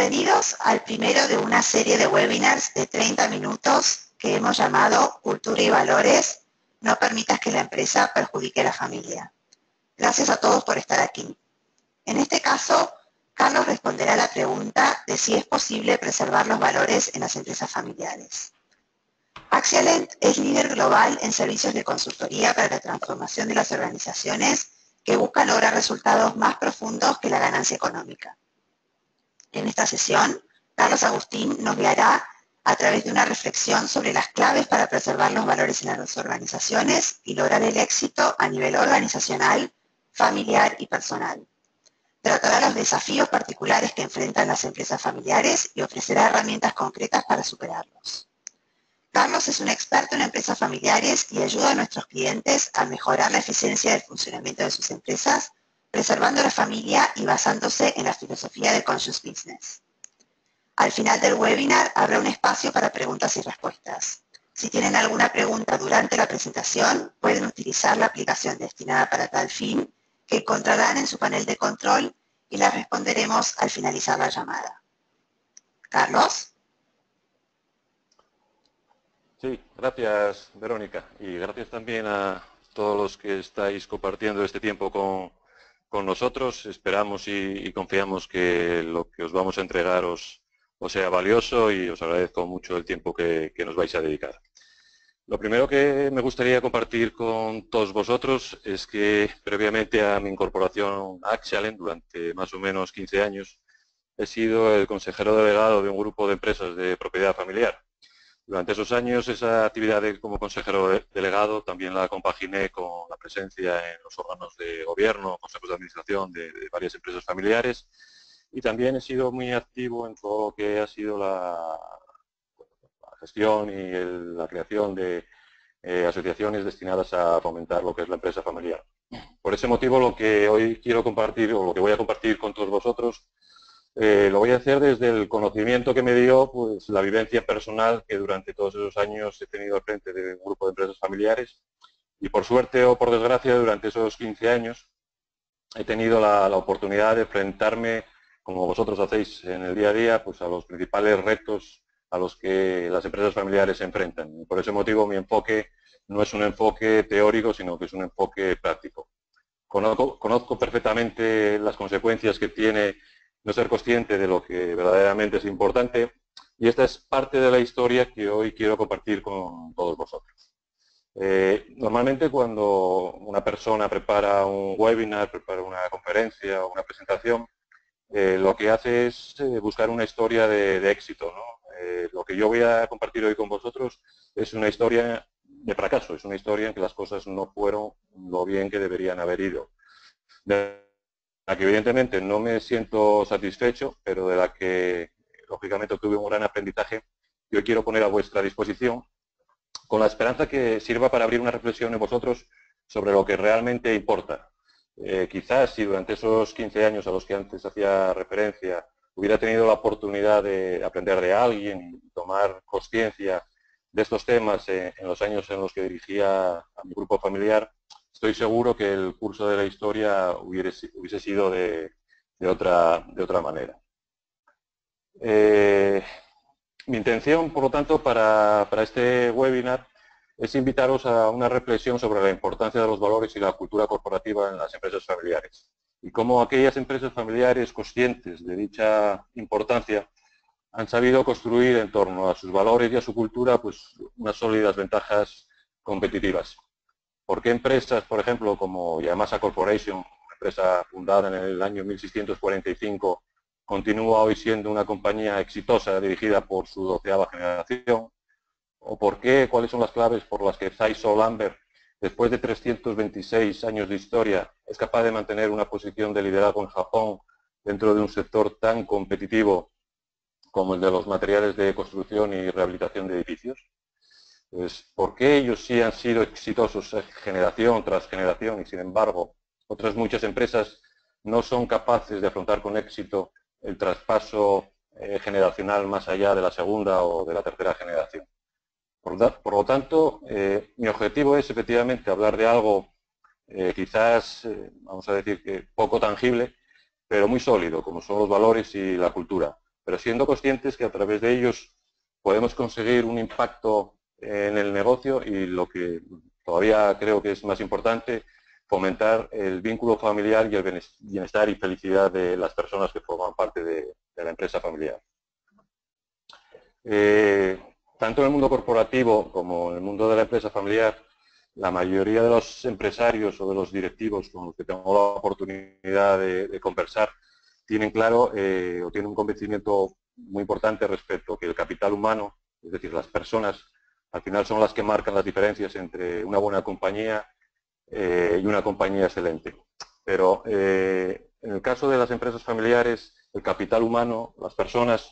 Bienvenidos al primero de una serie de webinars de 30 minutos que hemos llamado Cultura y Valores. No permitas que la empresa perjudique a la familia. Gracias a todos por estar aquí. En este caso, Carlos responderá a la pregunta de si es posible preservar los valores en las empresas familiares. Axialent es líder global en servicios de consultoría para la transformación de las organizaciones que buscan lograr resultados más profundos que la ganancia económica. En esta sesión, Carlos Agustín nos guiará a través de una reflexión sobre las claves para preservar los valores en las organizaciones y lograr el éxito a nivel organizacional, familiar y personal. Tratará los desafíos particulares que enfrentan las empresas familiares y ofrecerá herramientas concretas para superarlos. Carlos es un experto en empresas familiares y ayuda a nuestros clientes a mejorar la eficiencia del funcionamiento de sus empresas, preservando la familia y basándose en la filosofía de Conscious Business. Al final del webinar habrá un espacio para preguntas y respuestas. Si tienen alguna pregunta durante la presentación, pueden utilizar la aplicación destinada para tal fin que encontrarán en su panel de control y la responderemos al finalizar la llamada. Carlos. Sí, gracias Verónica y gracias también a todos los que estáis compartiendo este tiempo con nosotros. Esperamos y confiamos que lo que os vamos a entregar os sea valioso y os agradezco mucho el tiempo que nos vais a dedicar. Lo primero que me gustaría compartir con todos vosotros es que previamente a mi incorporación a Axialent, durante más o menos 15 años, he sido el consejero delegado de un grupo de empresas de propiedad familiar. Durante esos años, esa actividad como consejero delegado también la compaginé con la presencia en los órganos de gobierno, consejos de administración de varias empresas familiares, y también he sido muy activo en todo lo que ha sido la gestión y la creación de asociaciones destinadas a fomentar lo que es la empresa familiar. Por ese motivo, lo que hoy quiero compartir, o lo que voy a compartir con todos vosotros, lo voy a hacer desde el conocimiento que me dio pues, la vivencia personal que durante todos esos años he tenido al frente de un grupo de empresas familiares y por suerte o por desgracia durante esos 15 años he tenido la oportunidad de enfrentarme, como vosotros hacéis en el día a día, pues, a los principales retos a los que las empresas familiares se enfrentan. Y por ese motivo mi enfoque no es un enfoque teórico, sino que es un enfoque práctico. Conozco perfectamente las consecuencias que tiene no ser consciente de lo que verdaderamente es importante, y esta es parte de la historia que hoy quiero compartir con todos vosotros. Normalmente cuando una persona prepara un webinar, prepara una conferencia o una presentación, lo que hace es buscar una historia de éxito, ¿no? Lo que yo voy a compartir hoy con vosotros es una historia de fracaso, es una historia en que las cosas no fueron lo bien que deberían haber ido. De la que evidentemente no me siento satisfecho, pero de la que lógicamente tuve un gran aprendizaje que hoy quiero poner a vuestra disposición, con la esperanza que sirva para abrir una reflexión en vosotros sobre lo que realmente importa. Quizás si durante esos 15 años a los que antes hacía referencia hubiera tenido la oportunidad de aprender de alguien y tomar conciencia de estos temas en los años en los que dirigía a mi grupo familiar, estoy seguro que el curso de la historia hubiese sido de otra manera. Mi intención, por lo tanto, para este webinar es invitaros a una reflexión sobre la importancia de los valores y la cultura corporativa en las empresas familiares y cómo aquellas empresas familiares conscientes de dicha importancia han sabido construir en torno a sus valores y a su cultura pues, unas sólidas ventajas competitivas. ¿Por qué empresas, por ejemplo, como Yamasa Corporation, una empresa fundada en el año 1645, continúa hoy siendo una compañía exitosa dirigida por su 12ª generación? ¿O por qué, cuáles son las claves por las que Zeiss o Lambert, después de 326 años de historia, es capaz de mantener una posición de liderazgo en Japón dentro de un sector tan competitivo como el de los materiales de construcción y rehabilitación de edificios? Pues, ¿por qué ellos sí han sido exitosos generación tras generación y, sin embargo, otras muchas empresas no son capaces de afrontar con éxito el traspaso generacional más allá de la segunda o de la tercera generación? Por lo tanto, mi objetivo es efectivamente hablar de algo quizás, vamos a decir que poco tangible, pero muy sólido, como son los valores y la cultura. pero siendo conscientes que a través de ellos podemos conseguir un impacto en el negocio y lo que todavía creo que es más importante, fomentar el vínculo familiar y el bienestar y felicidad de las personas que forman parte de la empresa familiar. Tanto en el mundo corporativo como en el mundo de la empresa familiar, la mayoría de los empresarios o de los directivos con los que tengo la oportunidad de conversar tienen claro o tienen un convencimiento muy importante respecto a que el capital humano, es decir, las personas, al final son las que marcan las diferencias entre una buena compañía y una compañía excelente. Pero en el caso de las empresas familiares, el capital humano, las personas,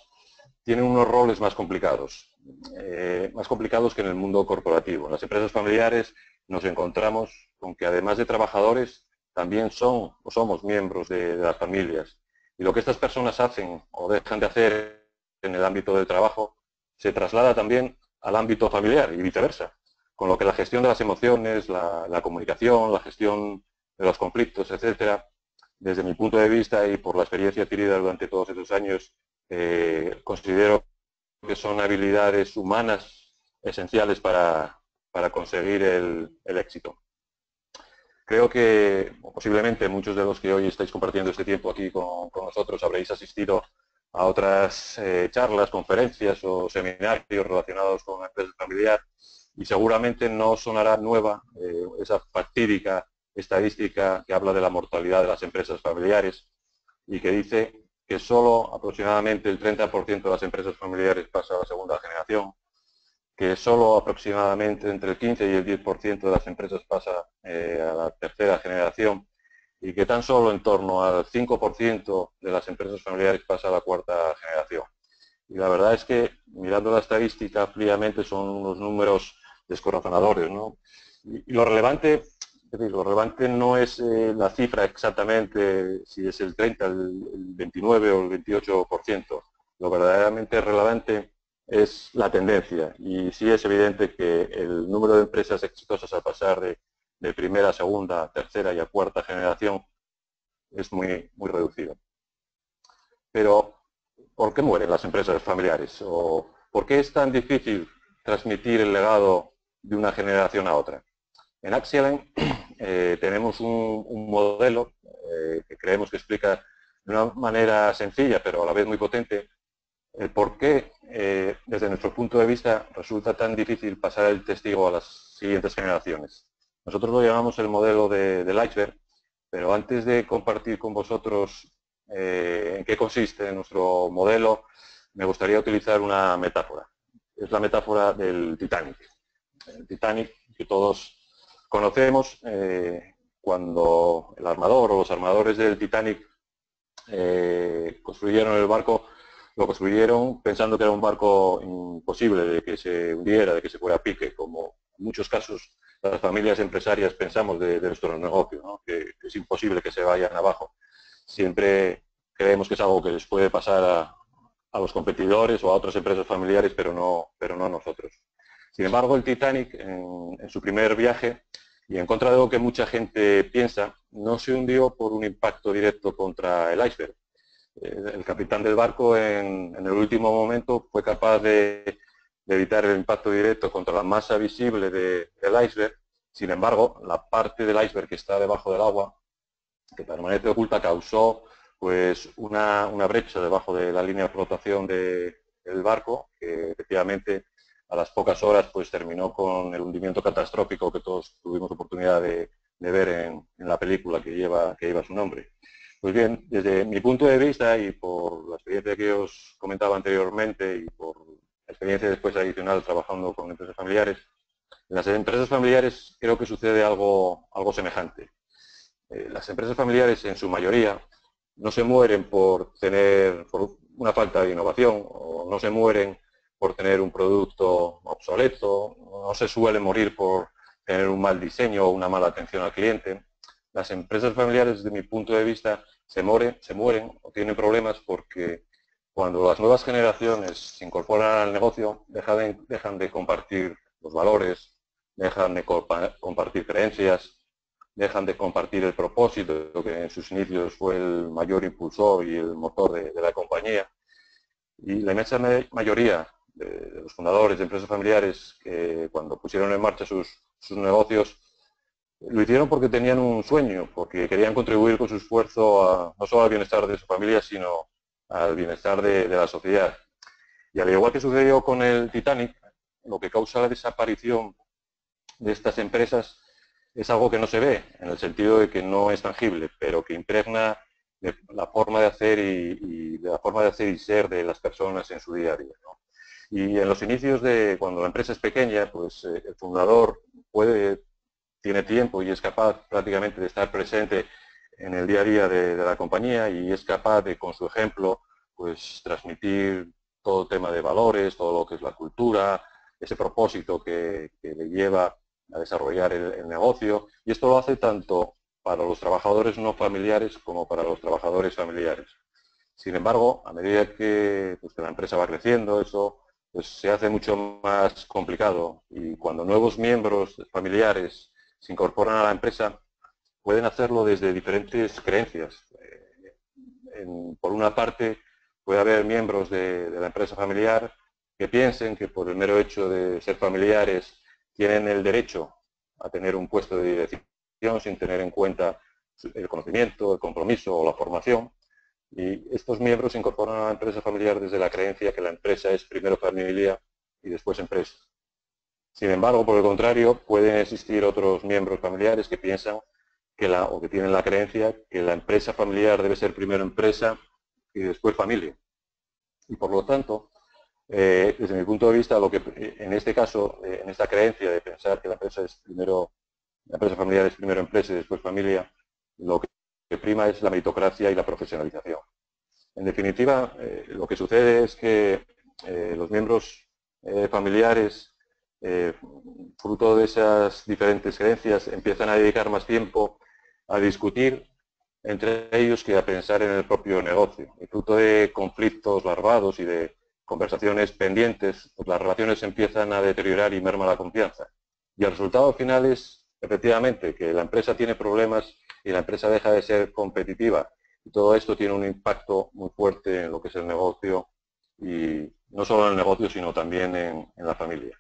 tienen unos roles más complicados que en el mundo corporativo. En las empresas familiares nos encontramos con que además de trabajadores, también son o somos miembros de las familias. Y lo que estas personas hacen o dejan de hacer en el ámbito del trabajo se traslada también al ámbito familiar y viceversa. Con lo que la gestión de las emociones, la comunicación, la gestión de los conflictos, etcétera, desde mi punto de vista y por la experiencia adquirida durante todos estos años, considero que son habilidades humanas esenciales para conseguir el éxito. Creo que posiblemente muchos de los que hoy estáis compartiendo este tiempo aquí con nosotros habréis asistido a otras charlas, conferencias o seminarios relacionados con la empresa familiar y seguramente no sonará nueva esa fatídica estadística que habla de la mortalidad de las empresas familiares y que dice que solo aproximadamente el 30% de las empresas familiares pasa a la segunda generación, que solo aproximadamente entre el 15 y el 10% de las empresas pasa a la tercera generación y que tan solo en torno al 5% de las empresas familiares pasa a la cuarta generación. Y la verdad es que, mirando la estadística fríamente, son unos números descorazonadores, ¿no? Y lo relevante no es la cifra exactamente, si es el 30, el 29 o el 28%. Lo verdaderamente relevante es la tendencia. Y sí es evidente que el número de empresas exitosas al pasar de primera, segunda, tercera y a cuarta generación es muy reducido. Pero, ¿por qué mueren las empresas familiares? ¿O por qué es tan difícil transmitir el legado de una generación a otra? En Axialen tenemos un modelo que creemos que explica de una manera sencilla, pero a la vez muy potente, el por qué, desde nuestro punto de vista, resulta tan difícil pasar el testigo a las siguientes generaciones. Nosotros lo llamamos el modelo del iceberg, pero antes de compartir con vosotros en qué consiste nuestro modelo, me gustaría utilizar una metáfora. Es la metáfora del Titanic. El Titanic, que todos conocemos, cuando el armador o los armadores del Titanic construyeron el barco, lo construyeron pensando que era un barco imposible de que se hundiera, de que se fuera a pique, como en muchos casos las familias empresarias pensamos de nuestro negocio, ¿no? Que es imposible que se vayan abajo. Siempre creemos que es algo que les puede pasar a los competidores o a otras empresas familiares, pero no a nosotros. Sin embargo, el Titanic, en su primer viaje, y en contra de lo que mucha gente piensa, no se hundió por un impacto directo contra el iceberg. El capitán del barco, en el último momento, fue capaz de evitar el impacto directo contra la masa visible del iceberg. Sin embargo, la parte del iceberg que está debajo del agua, que permanece oculta, causó pues una brecha debajo de la línea de flotación del barco, que efectivamente a las pocas horas pues terminó con el hundimiento catastrófico que todos tuvimos oportunidad de ver en la película que lleva su nombre. Pues bien, desde mi punto de vista y por la experiencia que os comentaba anteriormente y por la experiencia después adicional trabajando con empresas familiares, en las empresas familiares creo que sucede algo semejante. Las empresas familiares en su mayoría no se mueren por una falta de innovación o no se mueren por tener un producto obsoleto, no se suele morir por tener un mal diseño o una mala atención al cliente. Las empresas familiares, desde mi punto de vista, se mueren o tienen problemas porque cuando las nuevas generaciones se incorporan al negocio, dejan de compartir los valores, dejan de compartir creencias, dejan de compartir el propósito, que en sus inicios fue el mayor impulsor y el motor de la compañía. Y la inmensa mayoría de los fundadores de empresas familiares que cuando pusieron en marcha sus negocios lo hicieron porque tenían un sueño, porque querían contribuir con su esfuerzo no solo al bienestar de su familia, sino al bienestar de la sociedad. Y al igual que sucedió con el Titanic, lo que causa la desaparición de estas empresas es algo que no se ve, en el sentido de que no es tangible, pero que impregna de la forma de hacer y de la forma de hacer y ser de las personas en su día a día, ¿no? Y en los inicios de cuando la empresa es pequeña, pues el fundador tiene tiempo y es capaz prácticamente de estar presente en el día a día de la compañía y es capaz de, con su ejemplo, pues transmitir todo el tema de valores, todo lo que es la cultura, ese propósito que le lleva a desarrollar el negocio. Y esto lo hace tanto para los trabajadores no familiares como para los trabajadores familiares. Sin embargo, a medida que la empresa va creciendo, eso pues, se hace mucho más complicado y cuando nuevos miembros familiares se incorporan a la empresa, pueden hacerlo desde diferentes creencias. Por una parte, puede haber miembros de la empresa familiar que piensen que por el mero hecho de ser familiares tienen el derecho a tener un puesto de dirección sin tener en cuenta el conocimiento, el compromiso o la formación. Y estos miembros se incorporan a la empresa familiar desde la creencia que la empresa es primero familia y después empresa. Sin embargo, por el contrario, pueden existir otros miembros familiares que piensan o que tienen la creencia que la empresa familiar debe ser primero empresa y después familia. Y por lo tanto, desde mi punto de vista, lo que en este caso, en esta creencia de pensar que la empresa familiar es primero empresa y después familia, lo que prima es la meritocracia y la profesionalización. En definitiva, lo que sucede es que los miembros familiares, fruto de esas diferentes creencias, empiezan a dedicar más tiempo a discutir entre ellos que a pensar en el propio negocio. Y fruto de conflictos larvados y de conversaciones pendientes, pues las relaciones empiezan a deteriorar y merma la confianza. Y el resultado final es, efectivamente, que la empresa tiene problemas y la empresa deja de ser competitiva. Y todo esto tiene un impacto muy fuerte en lo que es el negocio, y no solo en el negocio, sino también en la familia.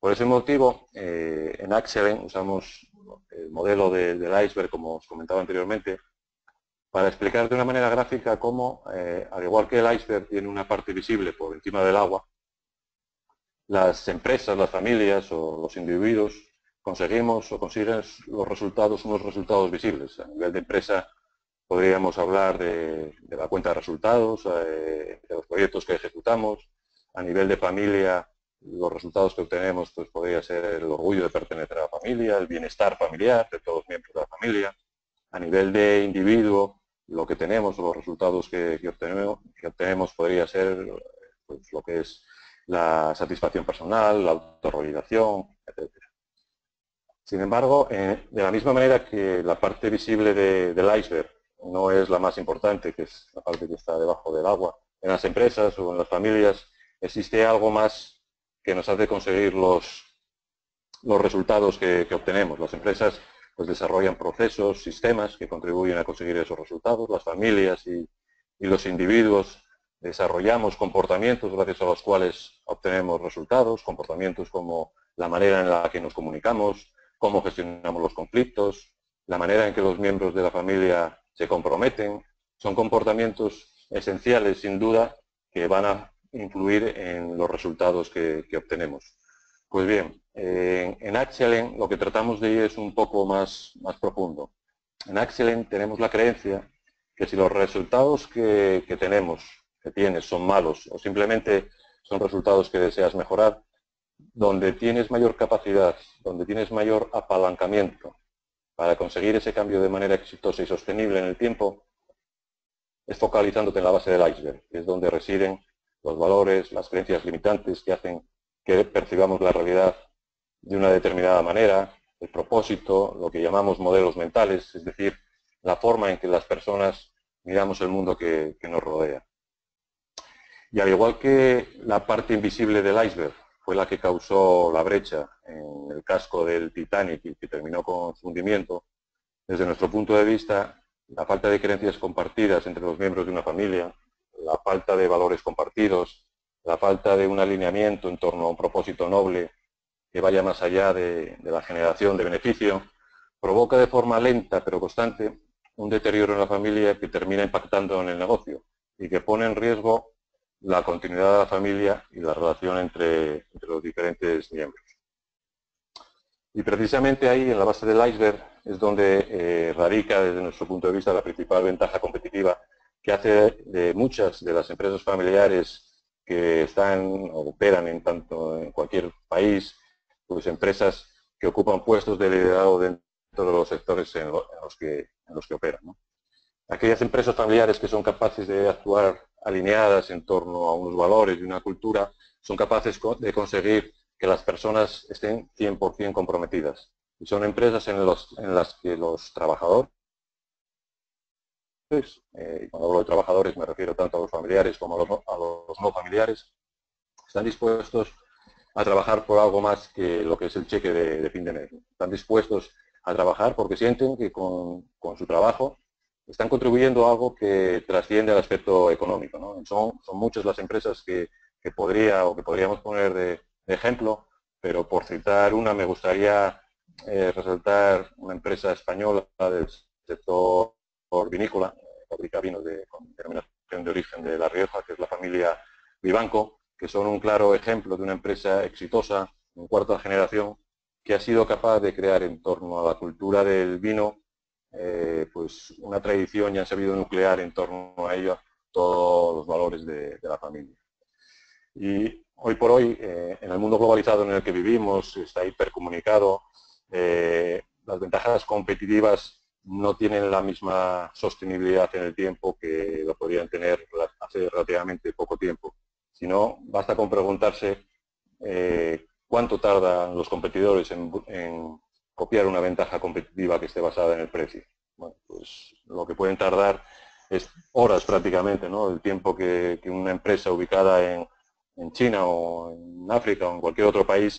Por ese motivo, en Axelen usamos el modelo del iceberg, como os comentaba anteriormente, para explicar de una manera gráfica cómo, al igual que el iceberg tiene una parte visible por encima del agua, las empresas, las familias o los individuos consiguen unos resultados visibles. A nivel de empresa podríamos hablar de la cuenta de resultados, de los proyectos que ejecutamos. A nivel de familia, los resultados que obtenemos pues podría ser el orgullo de pertenecer a la familia, el bienestar familiar de todos los miembros de la familia. A nivel de individuo, lo que tenemos, los resultados que obtenemos podría ser pues, lo que es la satisfacción personal, la autorrealización, etc. Sin embargo, de la misma manera que la parte visible del iceberg no es la más importante, que es la parte que está debajo del agua, en las empresas o en las familias existe algo más que nos hace conseguir los resultados que obtenemos. Las empresas pues desarrollan procesos, sistemas que contribuyen a conseguir esos resultados. Las familias y los individuos desarrollamos comportamientos gracias a los cuales obtenemos resultados, comportamientos como la manera en la que nos comunicamos, cómo gestionamos los conflictos, la manera en que los miembros de la familia se comprometen. Son comportamientos esenciales, sin duda, que van a influir en los resultados que obtenemos. Pues bien, en Axelen lo que tratamos de ir es un poco más profundo. En Axelen tenemos la creencia que si los resultados que tienes son malos o simplemente son resultados que deseas mejorar, donde tienes mayor capacidad, donde tienes mayor apalancamiento para conseguir ese cambio de manera exitosa y sostenible en el tiempo, es focalizándote en la base del iceberg, que es donde residen los valores, las creencias limitantes que hacen que percibamos la realidad de una determinada manera, el propósito, lo que llamamos modelos mentales, es decir, la forma en que las personas miramos el mundo que nos rodea. Y al igual que la parte invisible del iceberg fue la que causó la brecha en el casco del Titanic y que terminó con su hundimiento, desde nuestro punto de vista, la falta de creencias compartidas entre los miembros de una familia, la falta de valores compartidos, la falta de un alineamiento en torno a un propósito noble que vaya más allá de la generación de beneficio, provoca de forma lenta pero constante un deterioro en la familia que termina impactando en el negocio y que pone en riesgo la continuidad de la familia y la relación entre los diferentes miembros. Y precisamente ahí, en la base del iceberg, es donde radica, desde nuestro punto de vista, la principal ventaja competitiva que hace de muchas de las empresas familiares que están o operan en cualquier país, pues empresas que ocupan puestos de liderazgo dentro de los sectores en los que operan, ¿no? Aquellas empresas familiares que son capaces de actuar alineadas en torno a unos valores y una cultura, son capaces de conseguir que las personas estén 100% comprometidas. Y son empresas en las que los trabajadores, y cuando hablo de trabajadores me refiero tanto a los familiares como a los no familiares, están dispuestos a trabajar por algo más que lo que es el cheque de fin de mes. Están dispuestos a trabajar porque sienten que con su trabajo están contribuyendo a algo que trasciende al aspecto económico, ¿no? Son muchas las empresas que podríamos poner de ejemplo, pero por citar una me gustaría resaltar una empresa española del sector vinícola, fabrica vinos con denominación de origen de La Rioja, que es la familia Vivanco, que son un claro ejemplo de una empresa exitosa en cuarta generación que ha sido capaz de crear en torno a la cultura del vino pues una tradición y han sabido nuclear en torno a ella todos los valores de la familia. Y hoy por hoy, en el mundo globalizado en el que vivimos, está hipercomunicado, las ventajas competitivas no tienen la misma sostenibilidad en el tiempo que lo podrían tener hace relativamente poco tiempo. Si no, basta con preguntarse cuánto tardan los competidores en copiar una ventaja competitiva que esté basada en el precio. Bueno, pues lo que pueden tardar es horas prácticamente, ¿no? El tiempo que una empresa ubicada en China o en África o en cualquier otro país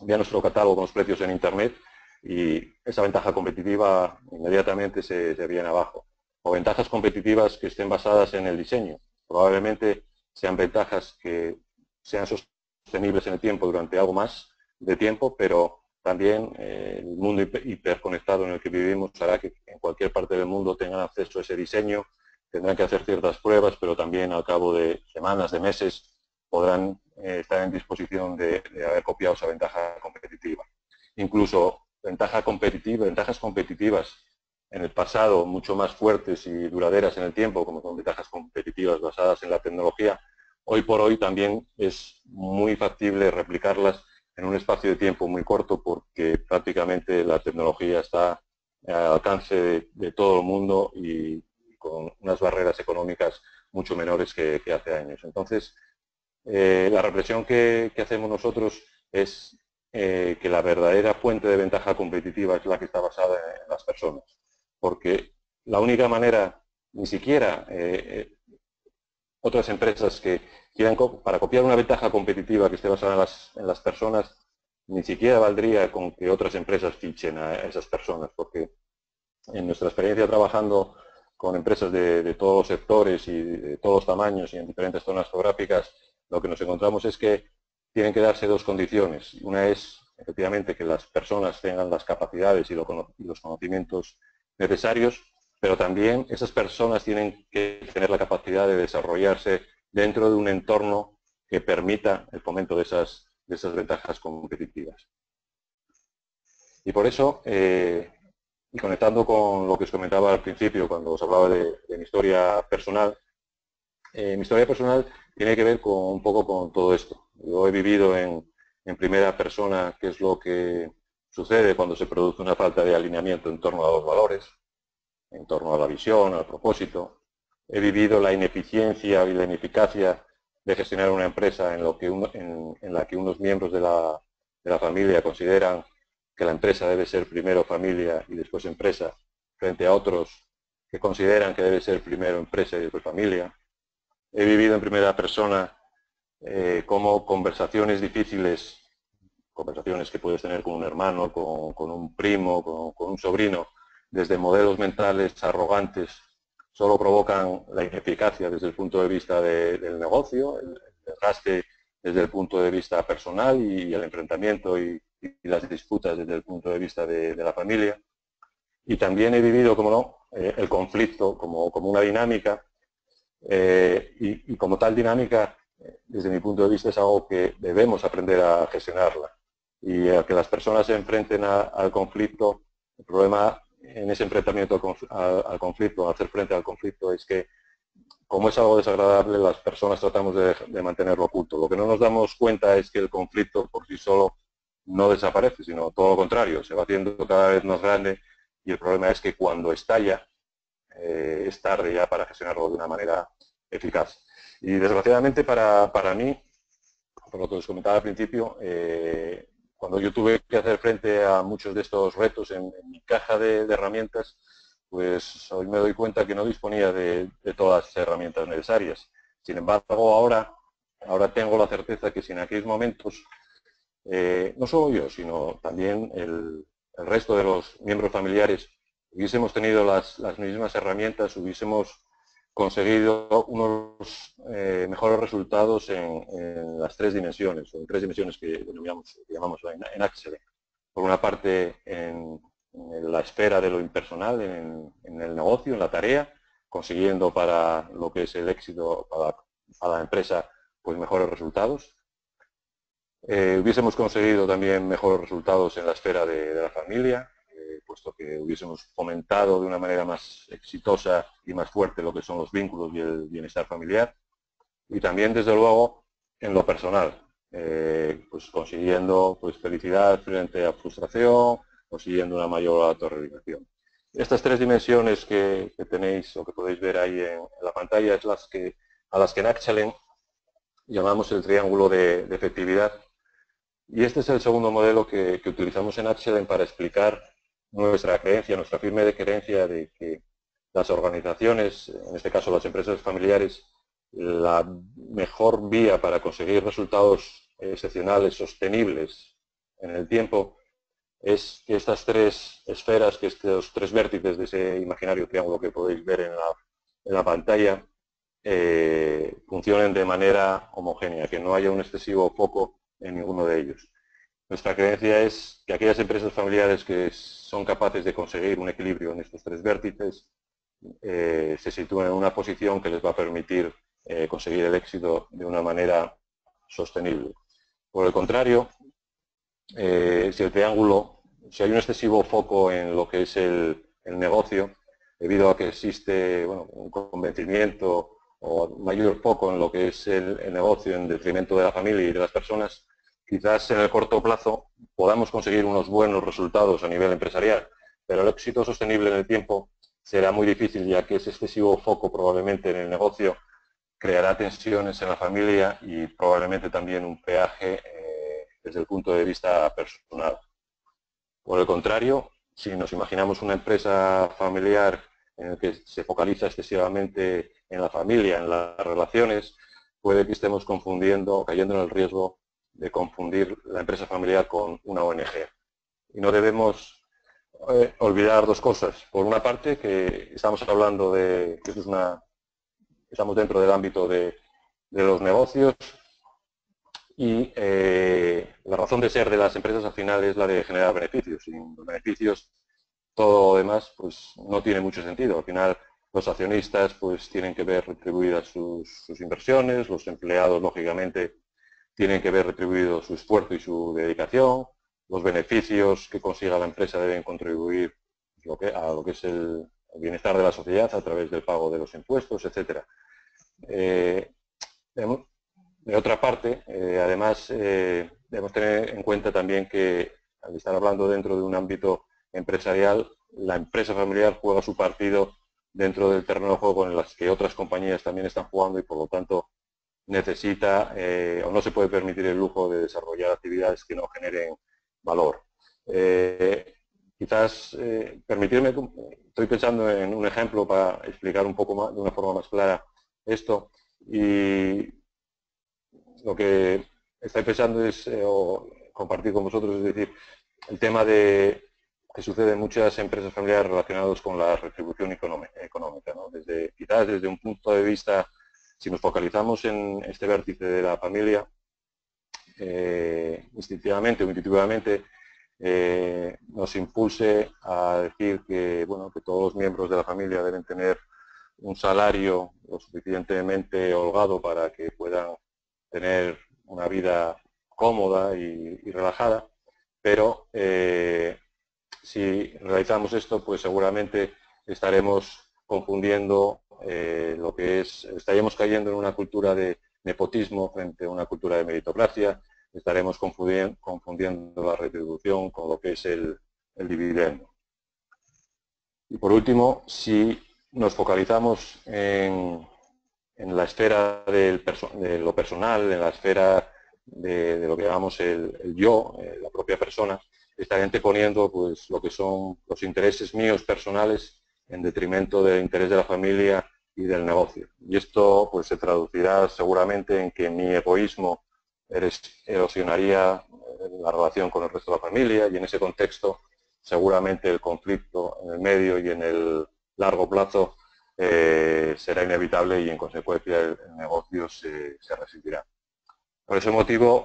vea nuestro catálogo con los precios en Internet y esa ventaja competitiva inmediatamente se viene abajo. O ventajas competitivas que estén basadas en el diseño. Probablemente sean ventajas que sean sostenibles en el tiempo durante algo más de tiempo, pero también el mundo hiperconectado en el que vivimos hará que en cualquier parte del mundo tengan acceso a ese diseño, tendrán que hacer ciertas pruebas, pero también al cabo de semanas, de meses, podrán estar en disposición de haber copiado esa ventaja competitiva. Incluso ventajas competitivas en el pasado mucho más fuertes y duraderas en el tiempo, como son ventajas competitivas basadas en la tecnología, hoy por hoy también es muy factible replicarlas en un espacio de tiempo muy corto porque prácticamente la tecnología está al alcance de todo el mundo y con unas barreras económicas mucho menores que hace años. Entonces, la reflexión que hacemos nosotros es que la verdadera fuente de ventaja competitiva es la que está basada en las personas. Porque la única manera, ni siquiera otras empresas que quieran, para copiar una ventaja competitiva que esté basada en las personas, ni siquiera valdría con que otras empresas fichen a esas personas, porque en nuestra experiencia trabajando con empresas de todos los sectores y de todos los tamaños y en diferentes zonas geográficas, lo que nos encontramos es que tienen que darse dos condiciones. Una es, efectivamente, que las personas tengan las capacidades y los conocimientos necesarios, pero también esas personas tienen que tener la capacidad de desarrollarse dentro de un entorno que permita el fomento de esas ventajas competitivas. Y por eso, y conectando con lo que os comentaba al principio cuando os hablaba de mi historia personal, mi historia personal tiene que ver un poco con todo esto. Yo he vivido en primera persona qué es lo que sucede cuando se produce una falta de alineamiento en torno a los valores, en torno a la visión, al propósito. He vivido la ineficiencia y la ineficacia de gestionar una empresa en la que unos miembros de la familia consideran que la empresa debe ser primero familia y después empresa, frente a otros que consideran que debe ser primero empresa y después familia. He vivido en primera persona cómo conversaciones difíciles, conversaciones que puedes tener con un hermano, con un primo, con un sobrino, desde modelos mentales arrogantes, solo provocan la ineficacia desde el punto de vista del negocio, el desgaste desde el punto de vista personal y el enfrentamiento y las disputas desde el punto de vista de la familia. Y también he vivido, como no, el conflicto como una dinámica y como tal dinámica, desde mi punto de vista, es algo que debemos aprender a gestionarla. Y a que las personas se enfrenten al conflicto, el problema en ese enfrentamiento al conflicto, hacer frente al conflicto, es que como es algo desagradable, las personas tratamos de mantenerlo oculto. Lo que no nos damos cuenta es que el conflicto por sí solo no desaparece, sino todo lo contrario, se va haciendo cada vez más grande y el problema es que cuando estalla, es tarde ya para gestionarlo de una manera eficaz. Y desgraciadamente para mí, por lo que os comentaba al principio, cuando yo tuve que hacer frente a muchos de estos retos en mi caja de herramientas, pues hoy me doy cuenta que no disponía de todas las herramientas necesarias. Sin embargo, ahora tengo la certeza que si en aquellos momentos, no solo yo, sino también el resto de los miembros familiares, hubiésemos tenido las mismas herramientas, hubiésemos conseguido unos mejores resultados en las tres dimensiones, o en tres dimensiones que llamamos en Axel. Por una parte, en la esfera de lo impersonal, en el negocio, en la tarea, consiguiendo para lo que es el éxito para la empresa, pues mejores resultados. Hubiésemos conseguido también mejores resultados en la esfera de la familia, puesto que hubiésemos fomentado de una manera más exitosa y más fuerte lo que son los vínculos y el bienestar familiar. Y también, desde luego, en lo personal, pues consiguiendo pues, felicidad frente a frustración, consiguiendo una mayor autorrealización. Estas tres dimensiones que tenéis o que podéis ver ahí en la pantalla es a las que en Excellent llamamos el triángulo de efectividad. Y este es el segundo modelo que utilizamos en Excellent para explicar nuestra creencia, nuestra firme creencia de que las organizaciones, en este caso las empresas familiares, la mejor vía para conseguir resultados excepcionales, sostenibles en el tiempo, es que estas tres esferas, que estos tres vértices de ese imaginario triángulo que podéis ver en la pantalla, funcionen de manera homogénea, que no haya un excesivo foco en ninguno de ellos. Nuestra creencia es que aquellas empresas familiares que son capaces de conseguir un equilibrio en estos tres vértices se sitúan en una posición que les va a permitir conseguir el éxito de una manera sostenible. Por el contrario, si hay un excesivo foco en lo que es el negocio, debido a que existe un convencimiento o mayor foco en lo que es el negocio en detrimento de la familia y de las personas, quizás en el corto plazo podamos conseguir unos buenos resultados a nivel empresarial, pero el éxito sostenible en el tiempo será muy difícil, ya que ese excesivo foco probablemente en el negocio creará tensiones en la familia y probablemente también un peaje desde el punto de vista personal. Por el contrario, si nos imaginamos una empresa familiar en la que se focaliza excesivamente en la familia, en las relaciones, puede que estemos confundiendo, cayendo en el riesgo de confundir la empresa familiar con una ONG. Y no debemos olvidar dos cosas. Por una parte, que estamos hablando de que estamos dentro del ámbito de los negocios y la razón de ser de las empresas al final es la de generar beneficios. Sin los beneficios, todo lo demás pues no tiene mucho sentido. Al final, los accionistas pues tienen que ver retribuidas sus inversiones, los empleados lógicamente tienen que ver retribuido su esfuerzo y su dedicación, los beneficios que consiga la empresa deben contribuir a lo que es el bienestar de la sociedad a través del pago de los impuestos, etc. De otra parte, además, debemos tener en cuenta también que al estar hablando dentro de un ámbito empresarial, la empresa familiar juega su partido dentro del terreno de juego en las que otras compañías también están jugando y por lo tanto necesita o no se puede permitir el lujo de desarrollar actividades que no generen valor. Quizás permitirme, estoy pensando en un ejemplo para explicar un poco más, de una forma más clara esto, y lo que estoy pensando es compartir con vosotros, es decir, el tema de que sucede en muchas empresas familiares relacionadas con la retribución económica, ¿no? Quizás desde un punto de vista, si nos focalizamos en este vértice de la familia, instintivamente o intuitivamente nos impulse a decir que, bueno, que todos los miembros de la familia deben tener un salario lo suficientemente holgado para que puedan tener una vida cómoda y relajada, pero si realizamos esto, pues seguramente estaremos confundiendo lo que es, estaríamos cayendo en una cultura de nepotismo frente a una cultura de meritocracia, estaremos confundiendo la retribución con lo que es el dividendo. Y por último, si nos focalizamos en la esfera de lo personal, en la esfera de lo que llamamos el yo, la propia persona, estaré anteponiendo pues, lo que son los intereses míos personales en detrimento del interés de la familia y del negocio. Y esto pues, se traducirá seguramente en que mi egoísmo erosionaría la relación con el resto de la familia y en ese contexto seguramente el conflicto en el medio y en el largo plazo será inevitable y en consecuencia el negocio se resistirá. Por ese motivo,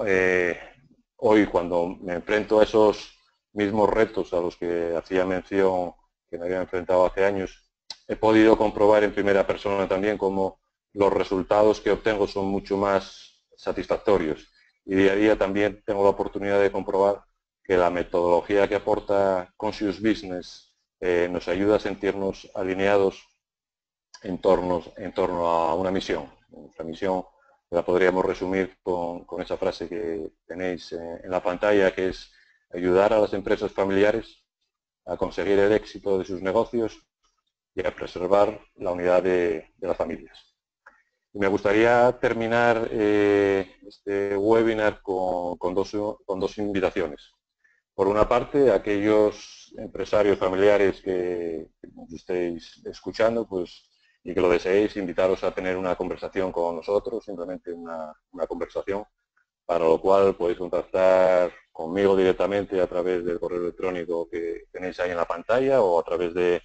hoy cuando me enfrento a esos mismos retos a los que hacía mención que me había enfrentado hace años, he podido comprobar en primera persona también cómo los resultados que obtengo son mucho más satisfactorios. Y día a día también tengo la oportunidad de comprobar que la metodología que aporta Conscious Business nos ayuda a sentirnos alineados en torno a una misión. Nuestra misión la podríamos resumir con esa frase que tenéis en la pantalla, que es ayudar a las empresas familiares a conseguir el éxito de sus negocios y a preservar la unidad de las familias. Y me gustaría terminar este webinar con dos invitaciones. Por una parte, aquellos empresarios familiares que nos estéis escuchando, pues, y que lo deseéis, invitaros a tener una conversación con nosotros, simplemente una conversación, para lo cual podéis contactar conmigo directamente a través del correo electrónico que tenéis ahí en la pantalla o a través de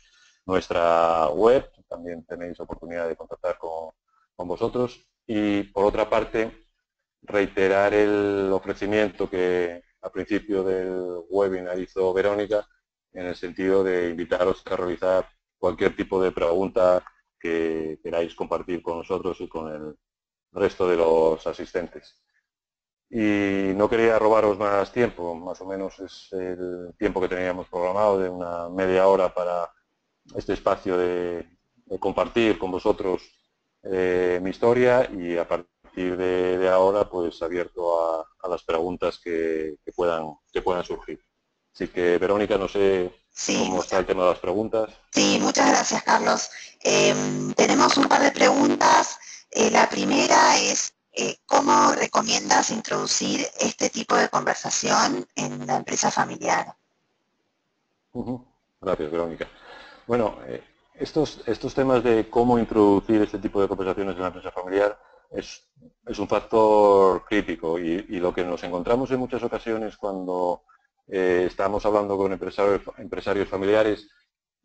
nuestra web. También tenéis oportunidad de contactar con vosotros. Y por otra parte, reiterar el ofrecimiento que al principio del webinar hizo Verónica, en el sentido de invitaros a realizar cualquier tipo de pregunta que queráis compartir con nosotros y con el resto de los asistentes. Y no quería robaros más tiempo, más o menos es el tiempo que teníamos programado, de una media hora para este espacio de compartir con vosotros mi historia, y a partir de ahora pues abierto a las preguntas que puedan surgir. Así que Verónica, no sé Sí, cómo está el tema de las preguntas. sí, muchas gracias, Carlos. Tenemos un par de preguntas. La primera es, ¿cómo recomiendas introducir este tipo de conversación en la empresa familiar? Gracias, Verónica. Bueno, estos temas de cómo introducir este tipo de conversaciones en la empresa familiar es un factor crítico, y lo que nos encontramos en muchas ocasiones cuando estamos hablando con empresarios familiares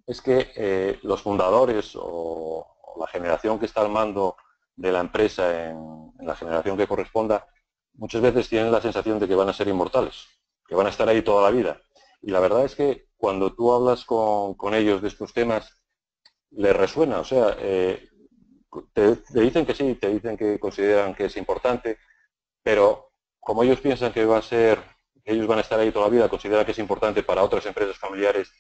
es que los fundadores o la generación que está al mando de la empresa en la generación que corresponda, muchas veces tienen la sensación de que van a ser inmortales, que van a estar ahí toda la vida. Y la verdad es que cuando tú hablas con ellos de estos temas, les resuena, o sea, te dicen que sí, te dicen que consideran que es importante, pero como ellos piensan que ellos van a estar ahí toda la vida, consideran que es importante para otras empresas familiares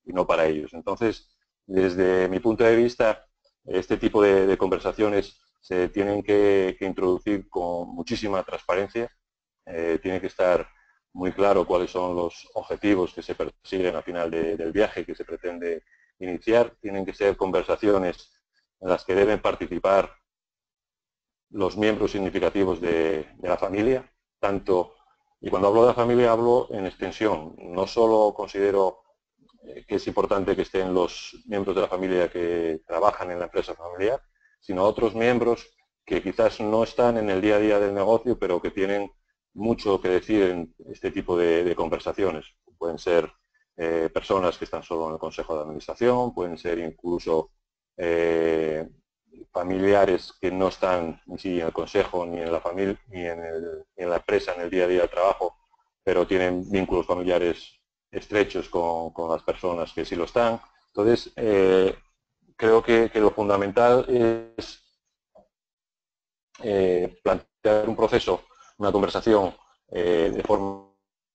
y no para ellos. Entonces, desde mi punto de vista, este tipo de conversaciones se tienen que introducir con muchísima transparencia. Tiene que estar muy claro cuáles son los objetivos que se persiguen al final del viaje que se pretende iniciar. Tienen que ser conversaciones en las que deben participar los miembros significativos de la familia, y cuando hablo de la familia hablo en extensión. No solo considero que es importante que estén los miembros de la familia que trabajan en la empresa familiar, sino otros miembros que quizás no están en el día a día del negocio, pero que tienen mucho que decir en este tipo de conversaciones. Pueden ser personas que están solo en el Consejo de Administración, pueden ser incluso familiares que no están ni siquiera en el Consejo, ni en la familia, ni en la empresa, en el día a día de trabajo, pero tienen vínculos familiares estrechos con las personas que sí lo están. Entonces, creo que lo fundamental es plantear un proceso, una conversación de forma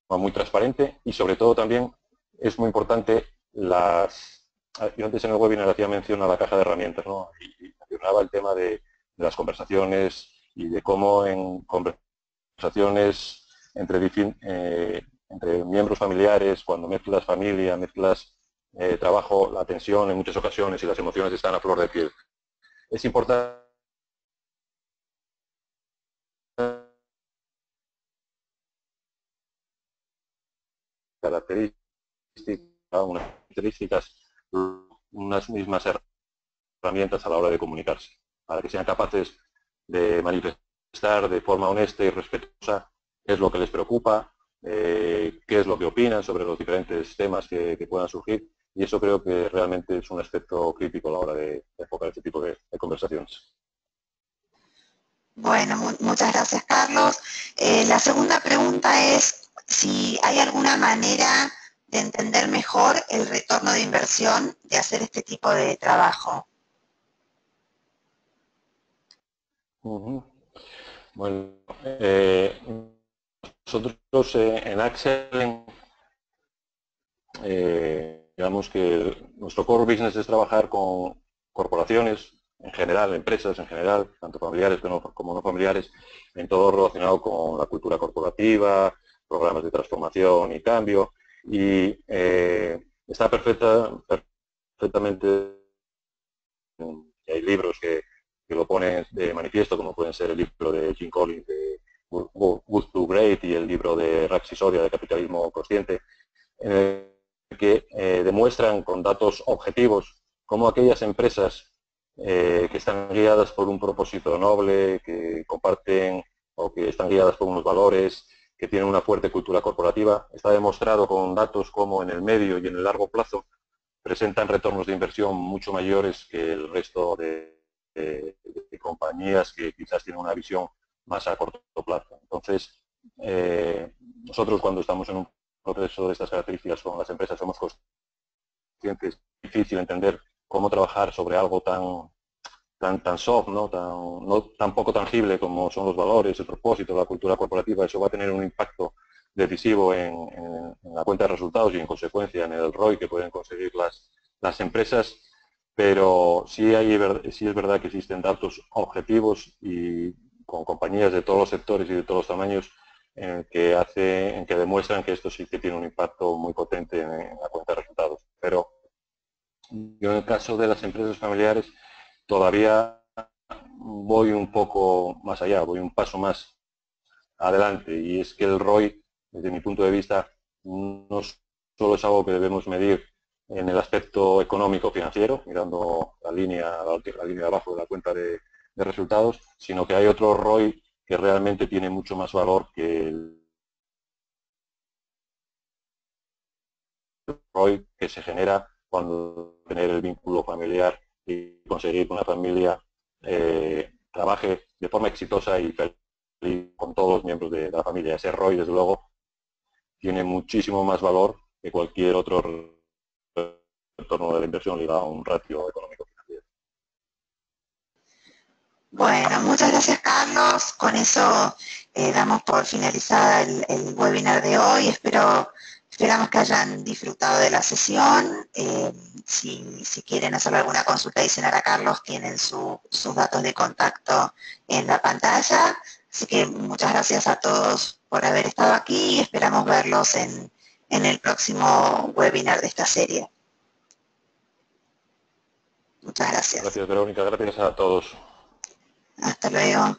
muy transparente y sobre todo también es muy importante yo antes en el webinar hacía mención a la caja de herramientas, ¿no? Y mencionaba el tema de las conversaciones y de cómo en conversaciones entre miembros familiares, cuando mezclas familia, mezclas trabajo, la tensión en muchas ocasiones y las emociones están a flor de piel. Es importante características, unas mismas herramientas a la hora de comunicarse, para que sean capaces de manifestar de forma honesta y respetuosa qué es lo que les preocupa, qué es lo que opinan sobre los diferentes temas que puedan surgir, y eso creo que realmente es un aspecto crítico a la hora de enfocar este tipo de conversaciones. Bueno, muchas gracias, Carlos. La segunda pregunta es si hay alguna manera de entender mejor el retorno de inversión de hacer este tipo de trabajo. Bueno, nosotros en Axel, digamos que nuestro core business es trabajar con corporaciones en general, empresas en general, tanto familiares como no familiares, en todo relacionado con la cultura corporativa, programas de transformación y cambio, y está perfectamente, hay libros que lo ponen de manifiesto, como pueden ser el libro de Jim Collins de Good to Great y el libro de Rax Sisodia de Capitalismo Consciente, que demuestran con datos objetivos cómo aquellas empresas que están guiadas por un propósito noble, que comparten o que están guiadas por unos valores, que tienen una fuerte cultura corporativa, está demostrado con datos como en el medio y en el largo plazo presentan retornos de inversión mucho mayores que el resto de compañías que quizás tienen una visión más a corto plazo. Entonces, nosotros cuando estamos en un proceso de estas características con las empresas somos conscientes, es difícil entender cómo trabajar sobre algo tan soft, ¿no? Tan poco tangible como son los valores, el propósito, la cultura corporativa. Eso va a tener un impacto decisivo en la cuenta de resultados y en consecuencia en el ROI que pueden conseguir las empresas, pero sí es verdad que existen datos objetivos y con compañías de todos los sectores y de todos los tamaños en que demuestran que esto sí que tiene un impacto muy potente en la cuenta de resultados. Pero yo en el caso de las empresas familiares todavía voy un poco más allá, voy un paso más adelante, y es que el ROI, desde mi punto de vista, no solo es algo que debemos medir en el aspecto económico financiero, mirando la línea de abajo de la cuenta de resultados, sino que hay otro ROI que realmente tiene mucho más valor que el ROI que se genera cuando tener el vínculo familiar y conseguir que una familia trabaje de forma exitosa y feliz con todos los miembros de la familia. Ese ROI, desde luego, tiene muchísimo más valor que cualquier otro retorno de la inversión ligado a un ratio económico financiero. Bueno, muchas gracias, Carlos. Con eso damos por finalizada el webinar de hoy. Esperamos que hayan disfrutado de la sesión. Si quieren hacer alguna consulta adicional a Carlos, tienen sus datos de contacto en la pantalla. Así que muchas gracias a todos por haber estado aquí y esperamos verlos en el próximo webinar de esta serie. Muchas gracias. Gracias, Verónica. Gracias a todos. Hasta luego.